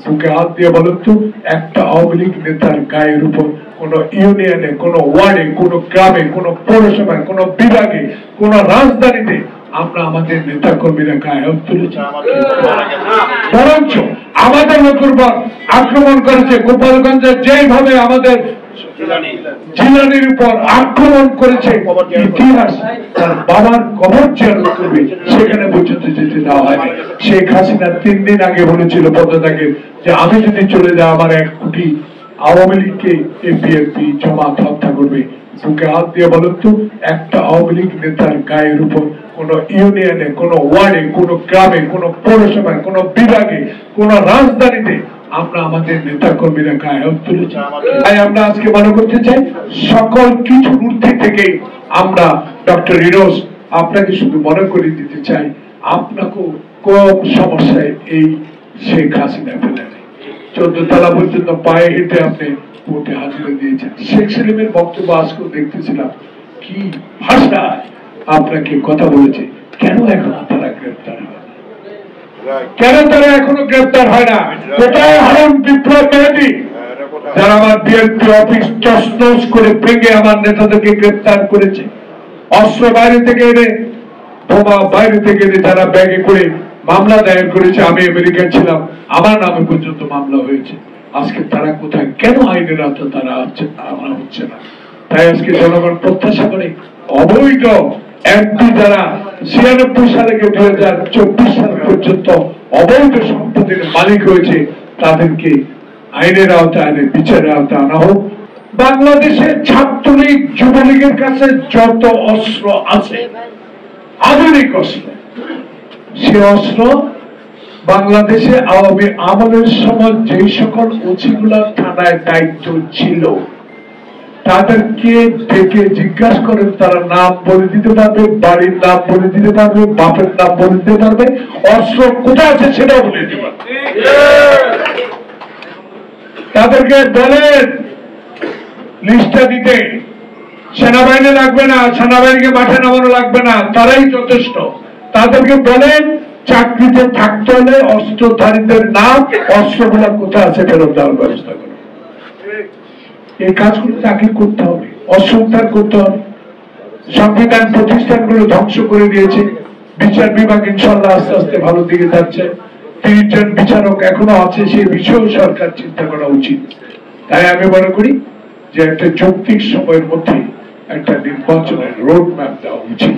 বুকে হাত দিয়ে বলেন তো, একটা আওয়ামী লীগ নেতার গায়ের উপর কোন ইউনিয়নে, কোন ওয়ার্ডে, কোন গ্রামে, কোন পৌরসভায়, কোন বিভাগে, কোন রাজধানীতে আমরা আমাদের নেতা কর্মীরা গায়ে হাত তুলেছি? বরঞ্চ আমাদের লোকের উপর আক্রমণ করেছে। গোপালগঞ্জে যেভাবে আমাদের জিলানির উপর আক্রমণ করেছে, ইতিহাস তার বাবার কবর জিয়ারত করবে সেখানে পর্যন্ত যেতে দেওয়া হয়নি। শেখ হাসিনা 3 দিন আগে বলেছিল পদত্যাগে যে আমি যদি চলে যাই আমার 1 কোটি আওয়ামী লীগকে বিএনপি জামাত হত্যা করবে। বুকে হাত দিয়ে বলেন তো, একটা আওয়ামী লীগ নেতার গায়ের উপর কোন ইউনিয়নে, কোন ওয়ার্ডে, কোন গ্রামে, কোন পৌরসভায়, কোন বিভাগে, কোন রাজধানীতে আমরা আমাদের নেতা কর্মীরা গায়ে হাত তুলেছি? তাই আমরা আজকে মনে করতে চাই সকল কিছুর ঊর্ধ্বে থেকে আমরা ডক্টর ইউনূস আপনাকে শুধু মনে করে দিতে চাই, আপনাকেও কম সমস্যায় এই শেখ হাসিনা ফেলে 14 তলা পর্যন্ত পায়ে হেঁটে আপনি কোর্টে হাজিরা দিয়েছেন। শেখ সেলিমের বক্তব্য আজকেও দেখতেছিলাম, কি ভাষায় আপনাকে কথা বলেছে। কেন এখনো তারা গ্রেপ্তার হয়? কেন তারা এখনো গ্রেপ্তার হয় না? কোথায় হারুন বিপ্লব মেহেদী, যারা আমার বিএনপি অফিস তছনছ করে ভেঙে আমার নেতাদেরকে গ্রেপ্তার করেছে? অস্ত্র বাইরে থেকে এনে, বোমা বাইরে থেকে এনে যারা ব্যাগে করে মামলা দায়ের করেছে। আমি আমেরিকায় ছিলাম, আমার নামে পর্যন্ত মামলা হয়েছে। আজকে তারা কোথায়? কেন আইনের আওতা তারা হচ্ছে না? তাই আজকে জনগণ প্রত্যাশা করে অবৈধ এমপি যারা 96 সালে 2024 সাল পর্যন্ত অবৈধ সম্পত্তির মালিক হয়েছে তাদেরকে আইনের আওতায় আনে, বিচারের আওতায় আনা হোক। বাংলাদেশের ছাত্রলীগ যুবলীগের কাছে যত অস্ত্র আছে, আধুনিক অস্ত্র, সে অস্ত্র বাংলাদেশে আওয়ামী আমলের সময় যেই সকল ওসিগুলার থানায় দায়িত্ব ছিল তাদেরকে ডেকে জিজ্ঞাসা করেন, তারা নাম বলে দিতে পারবে, বাড়ির নাম বলে দিতে পারবে, বাপের নাম বলে দিতে পারবে, অস্ত্র কোথায় আছে সেটাও বলে দিতে পারবে। তাদেরকে বলেন লিস্টটা দিতে, সেনাবাহিনী লাগবে না, সেনাবাহিনীকে মাঠে নামানো লাগবে না, তারাই যথেষ্ট। তাদেরকে বলেন চাকরিতে থাকতে হলে অস্ত্রধারীদের নাম, অস্ত্রগুলো কোথায় আছে ফেরত দেওয়ার ব্যবস্থা করুন। এই কাজগুলো তাকে করতে হবে, অস্ত্র উদ্ধার করতে হবে। সংবিধান প্রতিষ্ঠানগুলো ধ্বংস করে দিয়েছে। বিচার বিভাগ ইনশাল্লাহ আস্তে আস্তে ভালো দিকে যাচ্ছে। 30 জন বিচারক এখনো আছে, সেই বিষয়েও সরকার চিন্তা করা উচিত। তাই আমি মনে করি যে একটা যৌক্তিক সময়ের মধ্যে একটা নির্বাচনের রোড ম্যাপ দেওয়া উচিত।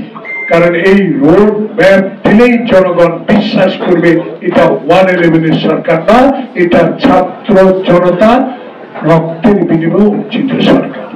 কারণ এই রোড ম্যাপ দিলেই জনগণ বিশ্বাস করবে এটা 111 সরকার না, এটা ছাত্র জনতা রক্তের বিনিময়ে অর্জিত সরকার।